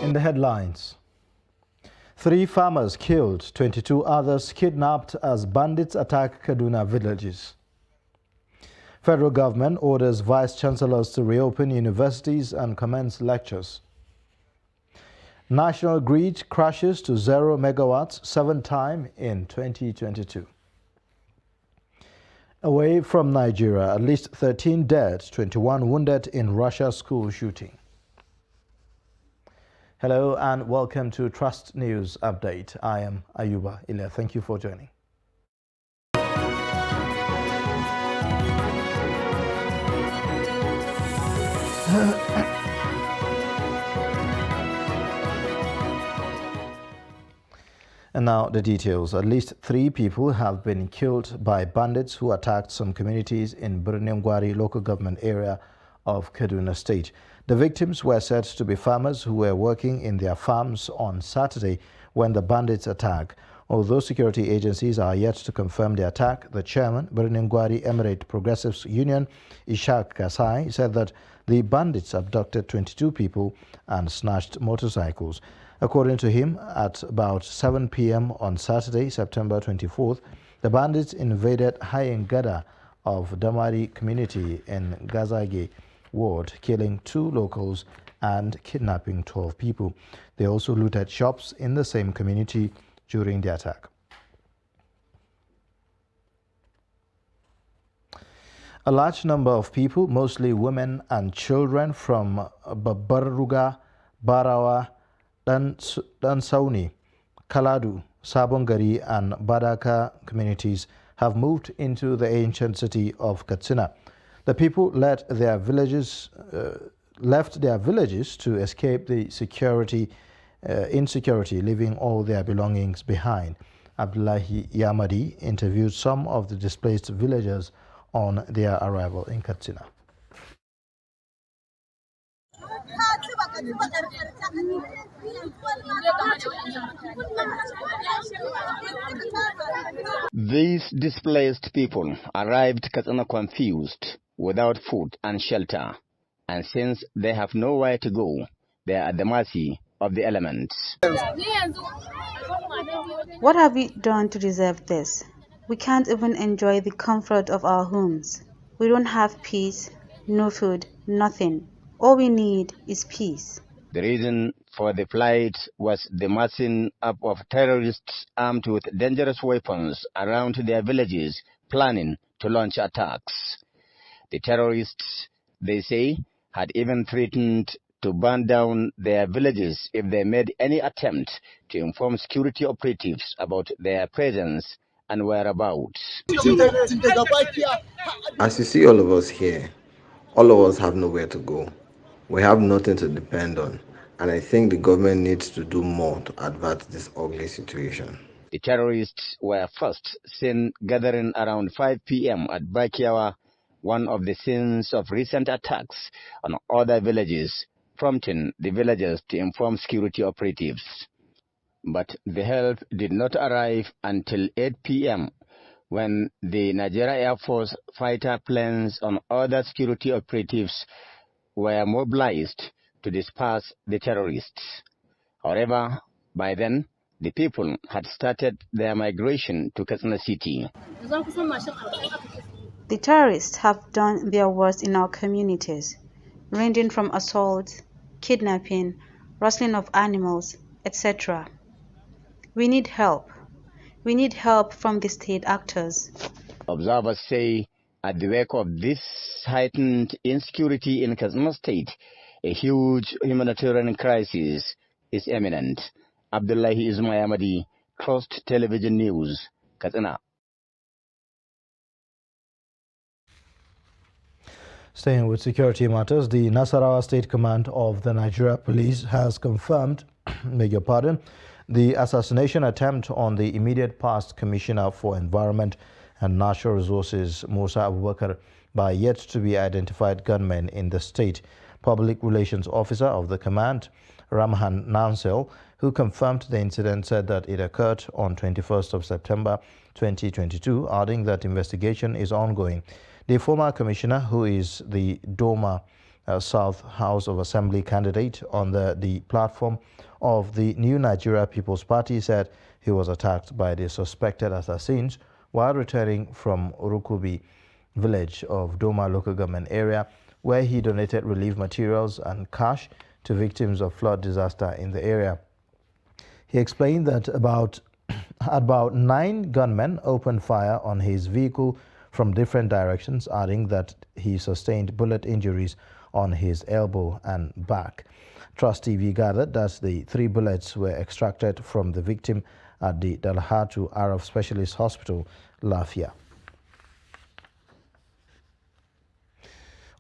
In the headlines, 3 farmers killed, 22 others kidnapped as bandits attack Kaduna villages. Federal government orders vice-chancellors to reopen universities and commence lectures. National grid crashes to 0 megawatts 7th time in 2022. Away from Nigeria, at least 13 dead, 21 wounded in Russia school shooting. Hello and welcome to Trust News Update. I am Ayuba Ilya. Thank you for joining. And now the details. At least 3 people have been killed by bandits who attacked some communities in Birnin Gwari local government area of Kaduna State. The victims were said to be farmers who were working in their farms on Saturday when the bandits attacked. Although security agencies are yet to confirm the attack, the chairman, Birnin Gwari Emirate Progressives Union, Ishaq Kasai, said that the bandits abducted 22 people and snatched motorcycles. According to him, at about 7 p.m. on Saturday, September 24th, the bandits invaded Hayengada of Damari community in Gazage ward, killing 2 locals and kidnapping 12 people. They also looted shops in the same community during the attack. A large number of people, mostly women and children from Babaruga, Barawa, Dansauni, Kaladu, Sabongari and Badaka communities have moved into the ancient city of Katsina. The people left their villages to escape the insecurity, leaving all their belongings behind. Abdullahi Yamadi interviewed some of the displaced villagers on their arrival in Katsina. These displaced people arrived Katsina confused, without food and shelter, and since they have nowhere to go, they are at the mercy of the elements. What have we done to deserve this? We can't even enjoy the comfort of our homes. We don't have peace, no food, nothing. All we need is peace. The reason for the plight was the massing up of terrorists armed with dangerous weapons around their villages, planning to launch attacks. The terrorists, they say, had even threatened to burn down their villages if they made any attempt to inform security operatives about their presence and whereabouts. As you see all of us here, all of us have nowhere to go. We have nothing to depend on, and I think the government needs to do more to avert this ugly situation. The terrorists were first seen gathering around 5 p.m. at Bakiawa, one of the scenes of recent attacks on other villages, prompting the villagers to inform security operatives. But the help did not arrive until 8 p.m. when the Nigeria Air Force fighter planes and other security operatives were mobilized to disperse the terrorists. However, by then, the people had started their migration to Katsina City. The terrorists have done their worst in our communities, ranging from assault, kidnapping, rustling of animals, etc. We need help. We need help from the state actors. Observers say, at the wake of this heightened insecurity in Katsina State, a huge humanitarian crisis is imminent. Abdullahi Ismail, Trust Television News, Katsina. Staying with security matters, the Nasarawa State Command of the Nigeria Police has confirmed, the assassination attempt on the immediate past Commissioner for Environment and Natural Resources, Musa Abubakar, by yet-to-be-identified gunmen in the state. Public Relations Officer of the command, Ramhan Nansel, who confirmed the incident, said that it occurred on 21st of September 2022, adding that investigation is ongoing. The former commissioner, who is the Doma South House of Assembly candidate on the platform of the New Nigeria People's Party, said he was attacked by the suspected assassins while returning from Urukubi village of Doma local government area, where he donated relief materials and cash to victims of flood disaster in the area. He explained that about 9 gunmen opened fire on his vehicle from different directions, adding that he sustained bullet injuries on his elbow and back. Trust TV gathered that the 3 bullets were extracted from the victim at the Dalhatu Arab Specialist Hospital, Lafia.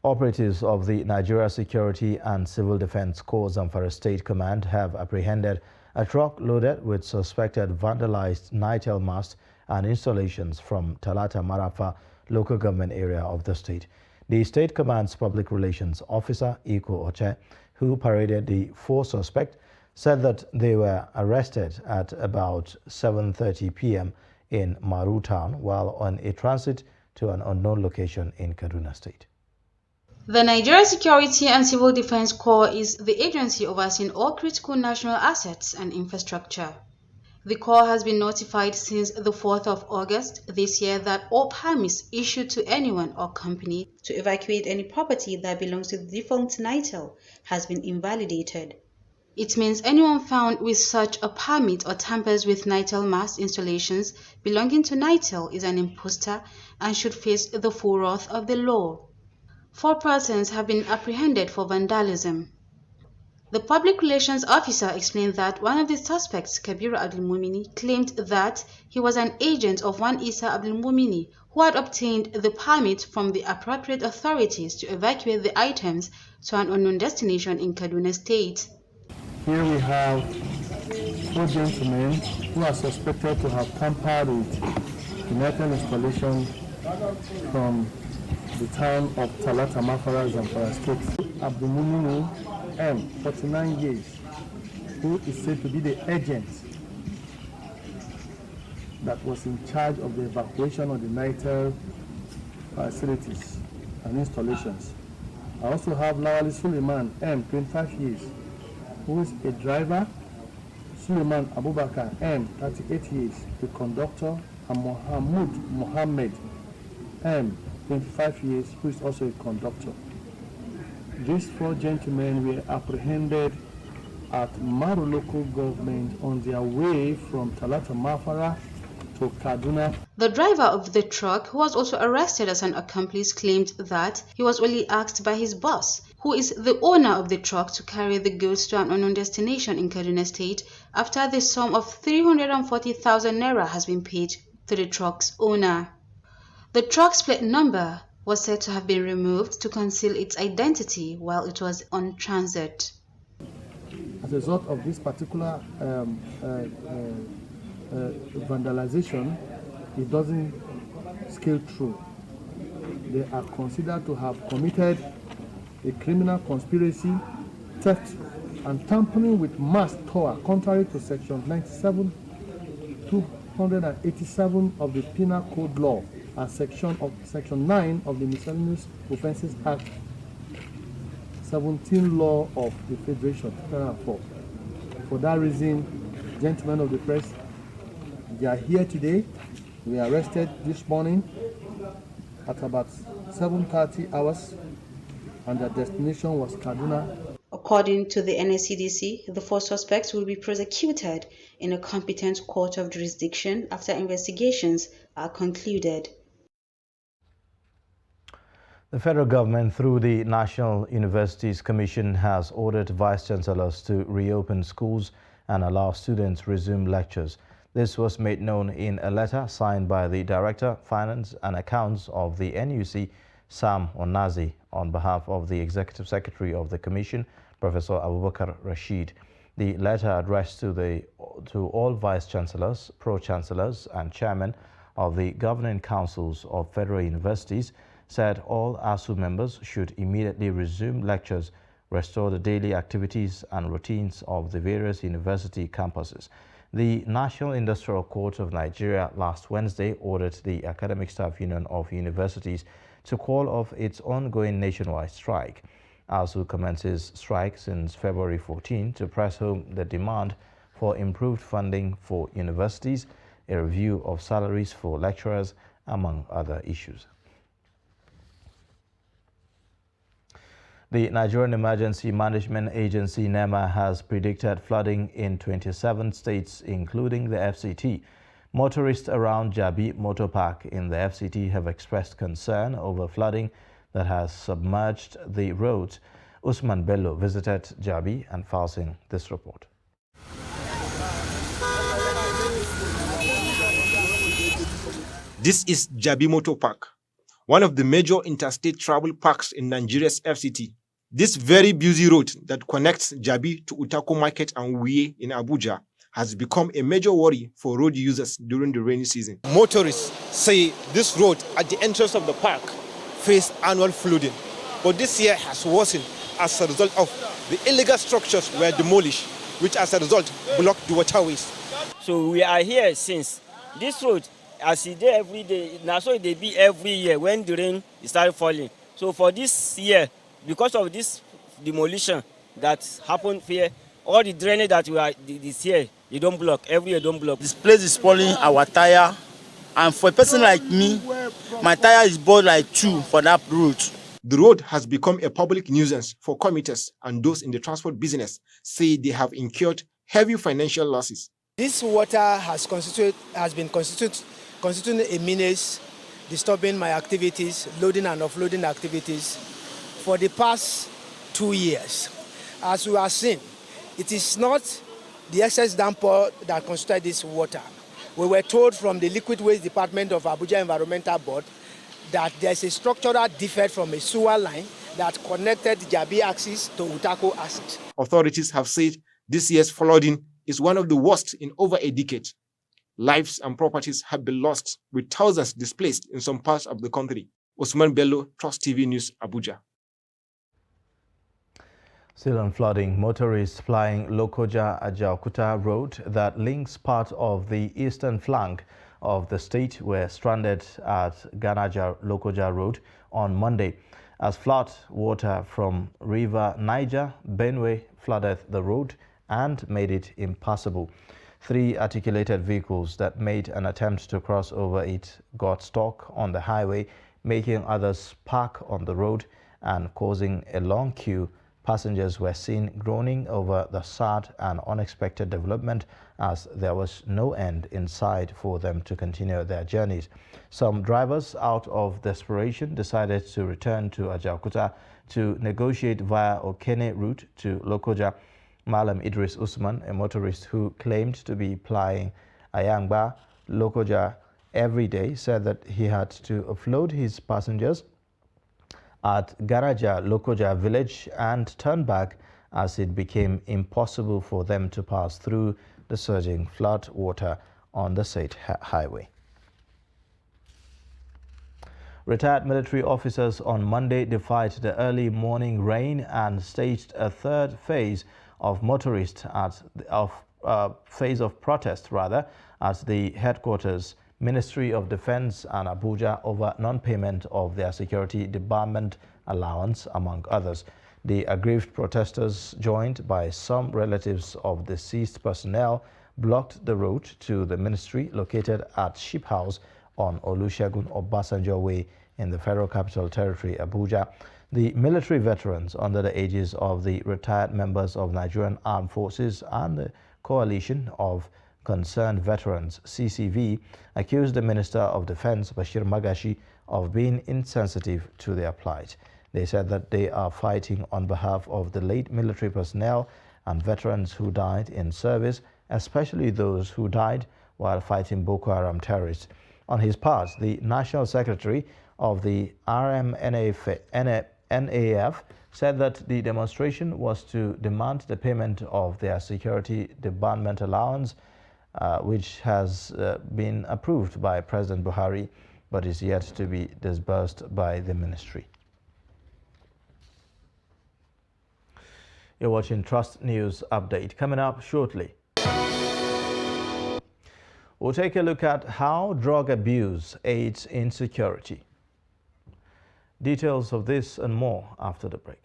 Operatives of the Nigeria Security and Civil Defense Corps Zamfara State Command have apprehended a truck loaded with suspected vandalized Nitel mast and installations from Talata Marafa local government area of the state. The State Command's Public Relations Officer, Iko Oche, who paraded the 4 suspects, said that they were arrested at about 7:30 p.m. in Maru town while on a transit to an unknown location in Kaduna State. The Nigeria Security and Civil Defense Corps is the agency overseeing all critical national assets and infrastructure. The Corps has been notified since the 4th of August this year that all permits issued to anyone or company to evacuate any property that belongs to the defunct Nitel has been invalidated. It means anyone found with such a permit or tampers with Nitel mast installations belonging to Nitel is an imposter and should face the full wrath of the law. 4 persons have been apprehended for vandalism. The public relations officer explained that one of the suspects, Kabiru Abdulmumini, claimed that he was an agent of one Isa Abdulmumini who had obtained the permit from the appropriate authorities to evacuate the items to an unknown destination in Kaduna State. Here we have 4 gentlemen who are suspected to have tampered with United installation from the town of Talata Mafara, Zamfara State. Abdulmumini M, 49 years, who is said to be the agent that was in charge of the evacuation of the Nitel facilities and installations. I also have Lawali Suleiman M, 25 years, who is a driver, Suleiman Abubakar M, 38 years, the conductor, and Mohamud Mohammed M, 25 years, who is also a conductor. These 4 gentlemen were apprehended at Maru local government on their way from Talata Mafara to Kaduna. The driver of the truck, who was also arrested as an accomplice, claimed that he was only asked by his boss, who is the owner of the truck, to carry the goods to an unknown destination in Kaduna State after the sum of 340,000 naira has been paid to the truck's owner. The truck's plate number was said to have been removed to conceal its identity while it was on transit. As a result of this particular vandalization, it doesn't scale through. They are considered to have committed a criminal conspiracy, theft, and tampering with mass tower, contrary to Section 97(287) of the Penal Code Law and Section 9 of the Miscellaneous Offences Act 17 Law of the Federation 2004. For that reason, gentlemen of the press, they are here today. We were arrested this morning at about 7:30 hours, and their destination was Kaduna. According to the NSCDC, the 4 suspects will be prosecuted in a competent court of jurisdiction after investigations are concluded. The federal government, through the National Universities Commission, has ordered vice-chancellors to reopen schools and allow students resume lectures. This was made known in a letter signed by the Director, Finance and Accounts of the NUC, Sam Onazi, on behalf of the Executive Secretary of the Commission, Professor Abubakar Rashid. The letter addressed to all vice-chancellors, pro-chancellors and chairmen of the governing councils of federal universities said all ASU members should immediately resume lectures, restore the daily activities and routines of the various university campuses. The National Industrial Court of Nigeria last Wednesday ordered the Academic Staff Union of Universities to call off its ongoing nationwide strike. ASUU commences strike since February 14 to press home the demand for improved funding for universities, a review of salaries for lecturers, among other issues. The Nigerian Emergency Management Agency, NEMA, has predicted flooding in 27 states, including the FCT. Motorists around Jabi Motor Park in the FCT have expressed concern over flooding that has submerged the roads. Usman Bello visited Jabi and files in this report. This is Jabi Motor Park, one of the major interstate travel parks in Nigeria's FCT. This very busy road that connects Jabi to Utako Market and Uye in Abuja has become a major worry for road users during the rainy season. Motorists say this road at the entrance of the park faced annual flooding, but this year has worsened as a result of the illegal structures were demolished, which as a result blocked the waterways. So we are here since this road, as it dey every day, now so it dey be every year when the rain started falling. So for this year, because of this demolition that happened here, all the drainage that we are this year, you don't block, every year don't block. This place is spoiling our tire, and for a person like me, my tire is bought like 2 for that route. The road has become a public nuisance for commuters, and those in the transport business say they have incurred heavy financial losses. This water has been constituting a menace, disturbing my activities, loading and offloading activities for the past 2 years. As we are seeing, it is not the excess damper that constituted this water. We were told from the Liquid Waste Department of Abuja Environmental Board that there's a structural defect from a sewer line that connected Jabi axis to Utako axis. Authorities have said this year's flooding is one of the worst in over a decade. Lives and properties have been lost, with thousands displaced in some parts of the country. Usman Bello, Trust TV News, Abuja. Still on flooding, motorists flying Lokoja-Ajaokuta road that links part of the eastern flank of the state were stranded at Ganaja-Lokoja road on Monday as flood water from River Niger, Benue, flooded the road and made it impassable. 3 articulated vehicles that made an attempt to cross over it got stuck on the highway, making others park on the road and causing a long queue. Passengers were seen groaning over the sad and unexpected development as there was no end in sight for them to continue their journeys. Some drivers, out of desperation, decided to return to Ajaokuta to negotiate via Okene route to Lokoja. Malam Idris Usman, a motorist who claimed to be plying Ayangba, Lokoja every day, said that he had to offload his passengers at Garaja Lokoja village and turn back as it became impossible for them to pass through the surging flood water on the said highway. Retired military officers on Monday defied the early morning rain and staged a third phase of phase of protest at the headquarters Ministry of Defense and Abuja over non-payment of their security debarment allowance, among others. The aggrieved protesters, joined by some relatives of deceased personnel, blocked the road to the ministry located at Ship House on Olusegun Obasanjo Way in the Federal Capital Territory, Abuja. The military veterans, under the aegis of the retired members of Nigerian Armed Forces and the Coalition of Concerned Veterans, CCV, accused the Minister of Defense, Bashir Magashi, of being insensitive to their plight. They said that they are fighting on behalf of the late military personnel and veterans who died in service, especially those who died while fighting Boko Haram terrorists. On his part, the National Secretary of the RMNAF said that the demonstration was to demand the payment of their security debarment allowance, which has been approved by President Buhari but is yet to be disbursed by the ministry. You're watching Trust News Update. Coming up shortly, we'll take a look at how drug abuse aids insecurity. Details of this and more after the break.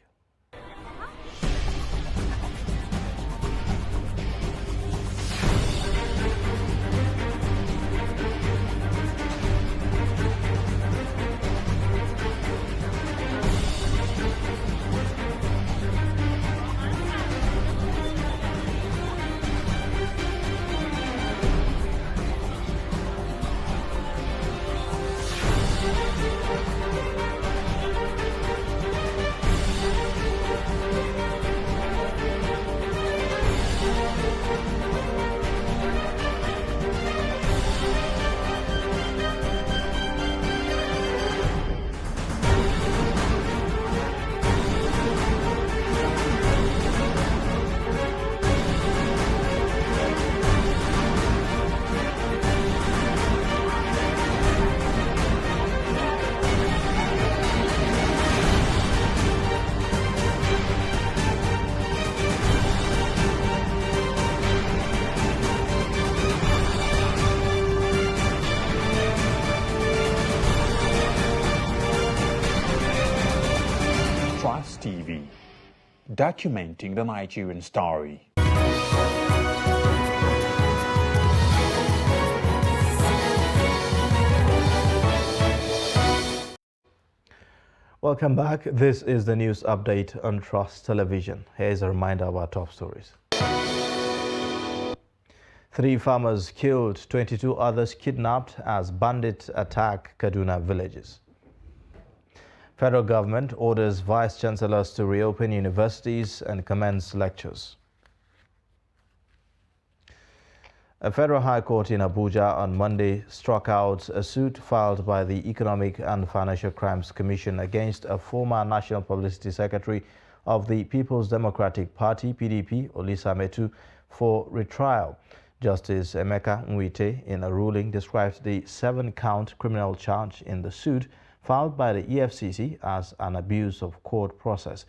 Trust TV, documenting the Nigerian story. Welcome back. This is the news update on Trust Television. Here's a reminder of our top stories. 3 farmers killed, 22 others kidnapped as bandits attack Kaduna villages. Federal government orders vice chancellors to reopen universities and commence lectures. A federal high court in Abuja on Monday struck out a suit filed by the Economic and Financial Crimes Commission against a former National Publicity Secretary of the People's Democratic Party, PDP, Olisa Metu, for retrial. Justice Emeka Nwite, in a ruling, described the 7-count criminal charge in the suit filed by the EFCC as an abuse of court process.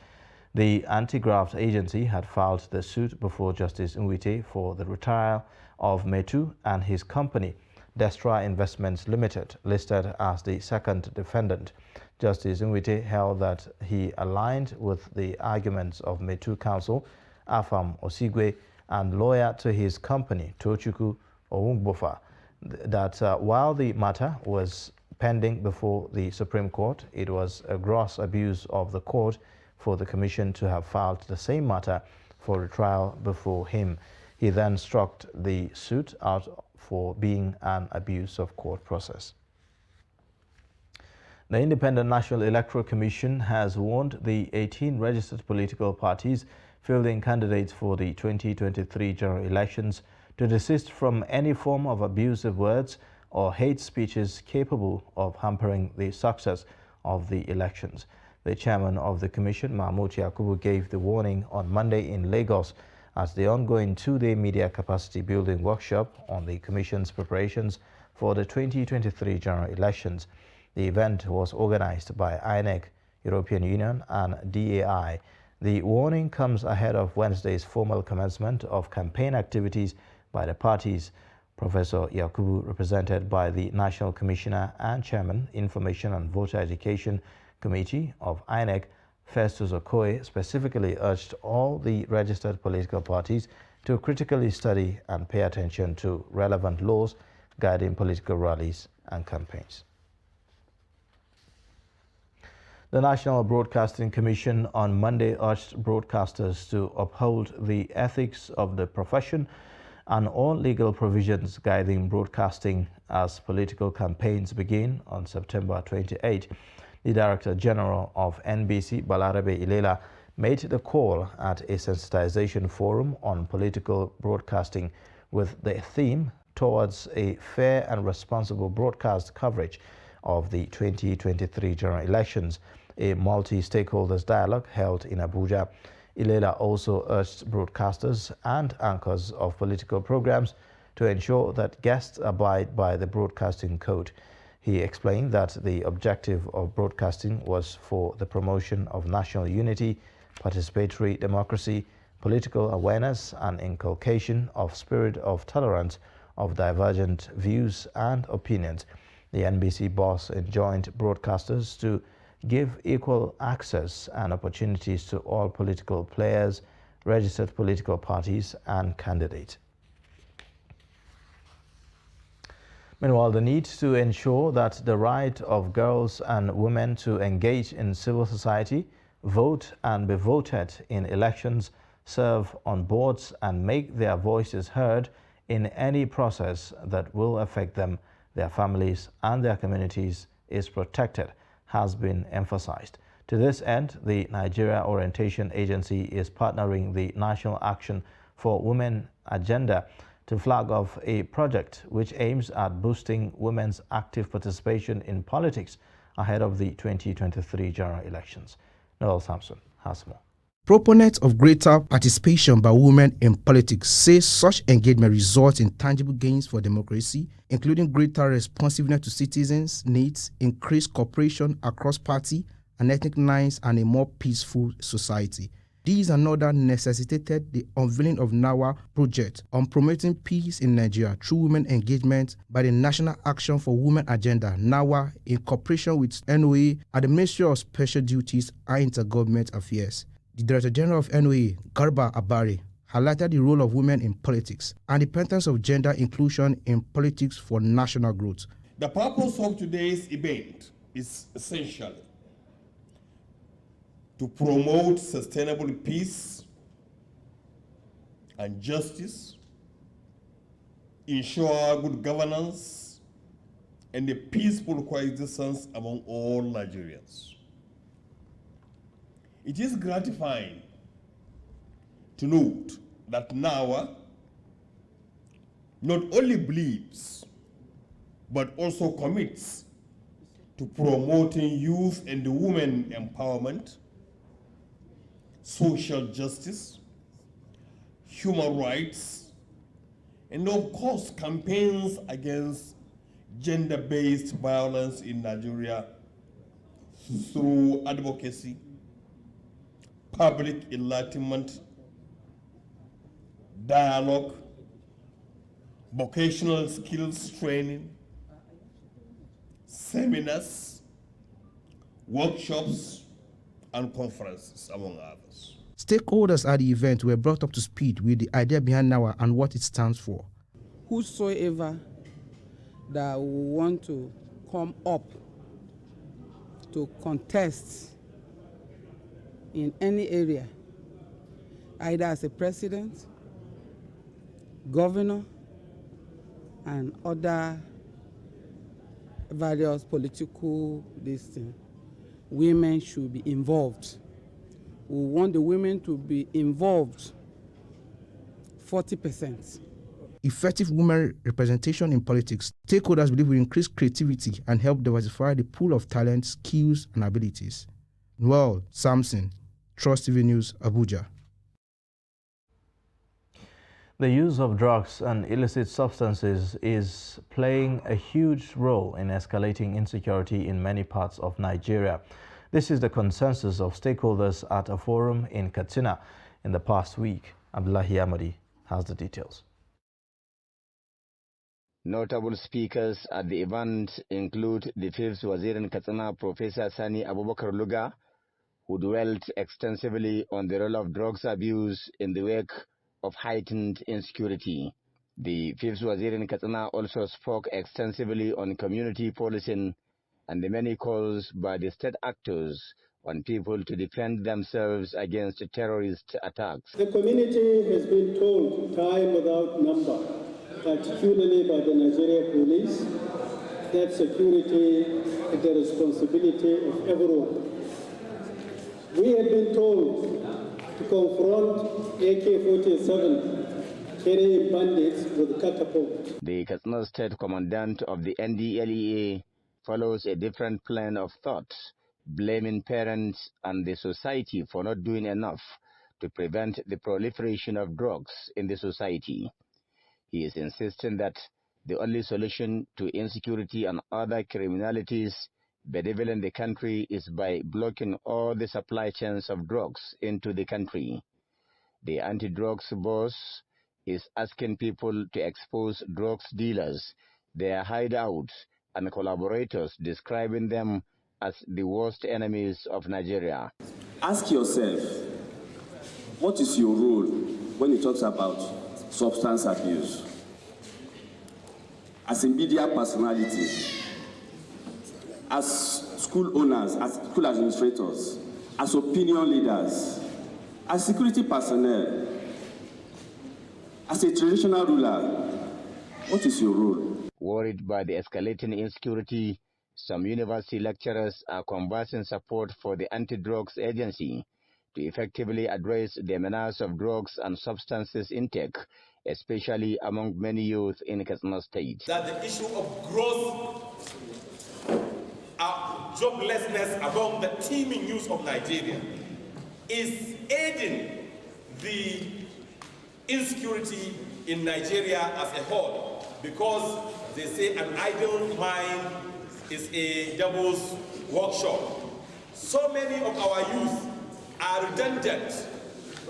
The anti-graft agency had filed the suit before Justice Nwite for the retrial of Metu and his company, Destra Investments Limited, listed as the second defendant. Justice Nwite held that he aligned with the arguments of Metu counsel, Afam Osigwe, and lawyer to his company, Tochukwu Owungbofa, that while the matter was pending before the Supreme Court, it was a gross abuse of the court for the commission to have filed the same matter for retrial before him. He then struck the suit out for being an abuse of court process. The Independent National Electoral Commission has warned the 18 registered political parties fielding candidates for the 2023 general elections to desist from any form of abusive words or hate speeches capable of hampering the success of the elections. The chairman of the commission, Mahmoud Yakubu, gave the warning on Monday in Lagos at the ongoing 2-day media capacity building workshop on the commission's preparations for the 2023 general elections. The event was organized by INEC, European Union, and DAI. The warning comes ahead of Wednesday's formal commencement of campaign activities by the parties. Professor Yakubu, represented by the National Commissioner and Chairman, Information and Voter Education Committee of INEC, Festus Okoye, specifically urged all the registered political parties to critically study and pay attention to relevant laws guiding political rallies and campaigns. The National Broadcasting Commission on Monday urged broadcasters to uphold the ethics of the profession and all legal provisions guiding broadcasting as political campaigns begin on September 28. The Director General of NBC, Balarabe Ilela, made the call at a sensitization forum on political broadcasting with the theme towards a fair and responsible broadcast coverage of the 2023 general elections, a multi-stakeholders dialogue held in Abuja. Ilela also urged broadcasters and anchors of political programs to ensure that guests abide by the broadcasting code. He explained that the objective of broadcasting was for the promotion of national unity, participatory democracy, political awareness, and inculcation of spirit of tolerance of divergent views and opinions. The NBC boss enjoined broadcasters to give equal access and opportunities to all political players, registered political parties, and candidates. Meanwhile, the need to ensure that the right of girls and women to engage in civil society, vote and be voted in elections, serve on boards and make their voices heard in any process that will affect them, their families and their communities is protected has been emphasized. To this end, the Nigeria Orientation Agency is partnering the National Action for Women agenda to flag off a project which aims at boosting women's active participation in politics ahead of the 2023 general elections. Noel Sampson has more. Proponents of greater participation by women in politics say such engagement results in tangible gains for democracy, including greater responsiveness to citizens' needs, increased cooperation across party and ethnic lines, and a more peaceful society. These and other necessitated the unveiling of NAWA project on promoting peace in Nigeria through women engagement by the National Action for Women Agenda, NAWA, in cooperation with NOA and the Ministry of Special Duties and Intergovernment Affairs. The Director General of NOA, Garba Abari, highlighted the role of women in politics and the importance of gender inclusion in politics for national growth. The purpose of today's event is essentially to promote sustainable peace and justice, ensure good governance, and a peaceful coexistence among all Nigerians. It is gratifying to note that NAWA not only believes but also commits to promoting youth and women empowerment, social justice, human rights, and of course campaigns against gender-based violence in Nigeria through advocacy, public enlightenment, dialogue, vocational skills training, seminars, workshops, and conferences, among others. Stakeholders at the event were brought up to speed with the idea behind NAWA and what it stands for. Whosoever that want to come up to contest in any area, either as a president, governor, and other various political things, women should be involved. We want the women to be involved 40%. Effective women representation in politics, stakeholders believe will increase creativity and help diversify the pool of talent, skills, and abilities. Noel Samson, Trust TV News, Abuja. The use of drugs and illicit substances is playing a huge role in escalating insecurity in many parts of Nigeria. This is the consensus of stakeholders at a forum in Katsina in the past week. Abdullahi Amadi has the details. Notable speakers at the event include the fifth Wazir in Katsina, Professor Sani Abubakar Luga, who dwelt extensively on the role of drugs abuse in the wake of heightened insecurity. The fifth Wazir in Katsina also spoke extensively on community policing and the many calls by the state actors on people to defend themselves against terrorist attacks. The community has been told time without number, particularly by the Nigeria police, that security is the responsibility of everyone. We have been told to confront AK-47 carrying bandits with catapults. The Katsina State Commandant of the NDLEA follows a different plan of thought, blaming parents and the society for not doing enough to prevent the proliferation of drugs in the society. He is insisting that the only solution to insecurity and other criminalities bedeviling the country is by blocking all the supply chains of drugs into the country. The anti-drugs boss is asking people to expose drugs dealers, their hideouts, and collaborators, describing them as the worst enemies of Nigeria. Ask yourself, what is your role when it talks about substance abuse? As a media personality, as school owners, as school administrators, as opinion leaders, as security personnel, as a traditional ruler, what is your role? Worried by the escalating insecurity, some university lecturers are conversing support for the anti-drugs agency to effectively address the menace of drugs and substances intake, especially among many youth in Katsina State. That the issue of growth, joblessness among the teeming youth of Nigeria is aiding the insecurity in Nigeria as a whole, because they say an idle mind is a devil's workshop. So many of our youth are redundant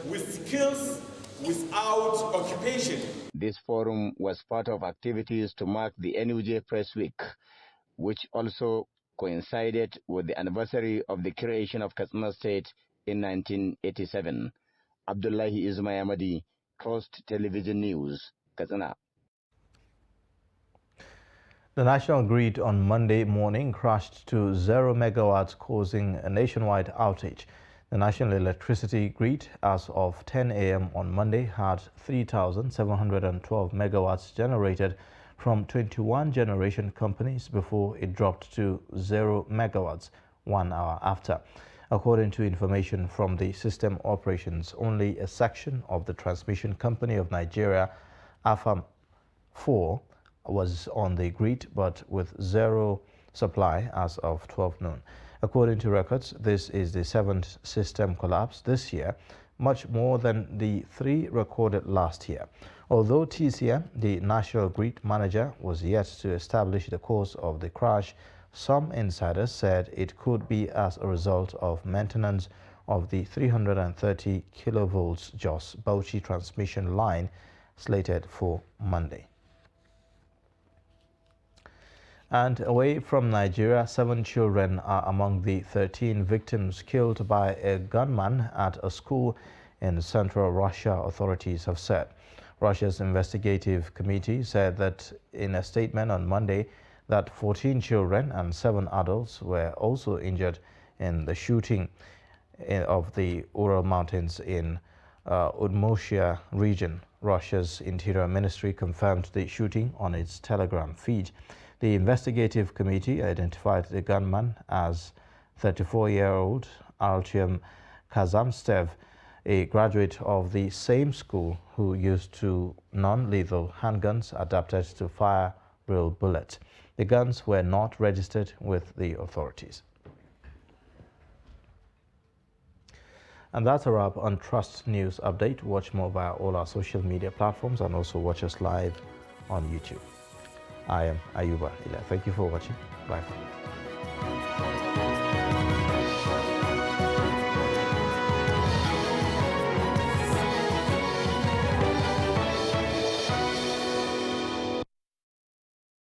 with skills without occupation. This forum was part of activities to mark the NUJ Press Week, which also coincided with the anniversary of the creation of Katsina State in 1987. Abdullahi Ismail Ahmadi, Trust Television News, Katsina. The national grid on Monday morning crashed to 0 megawatts, causing a nationwide outage. The national electricity grid, as of 10 a.m. on Monday, had 3,712 megawatts generated from 21 generation companies before it dropped to 0 megawatts 1 hour after. According to information from the system operations, only a section of the Transmission Company of Nigeria, AFAM 4, was on the grid, but with zero supply as of 12 noon. According to records, this is the 7th system collapse this year, much more than the 3 recorded last year. Although TCM, the national grid manager, was yet to establish the cause of the crash, some insiders said it could be as a result of maintenance of the 330 kilovolts Jos Bauchi transmission line slated for Monday. And away from Nigeria, 7 children are among the 13 victims killed by a gunman at a school in central Russia, authorities have said. Russia's investigative committee said that in a statement on Monday that 14 children and 7 adults were also injured in the shooting of the Ural Mountains in Udmurtia region. Russia's Interior Ministry confirmed the shooting on its Telegram feed. The investigative committee identified the gunman as 34-year-old Artyom Kazamstev, a graduate of the same school who used 2 non-lethal handguns adapted to fire real bullets. The guns were not registered with the authorities. And that's a wrap on Trust News Update. Watch more via all our social media platforms and also watch us live on YouTube. I am Ayuba Ila. Thank you for watching. Bye for now.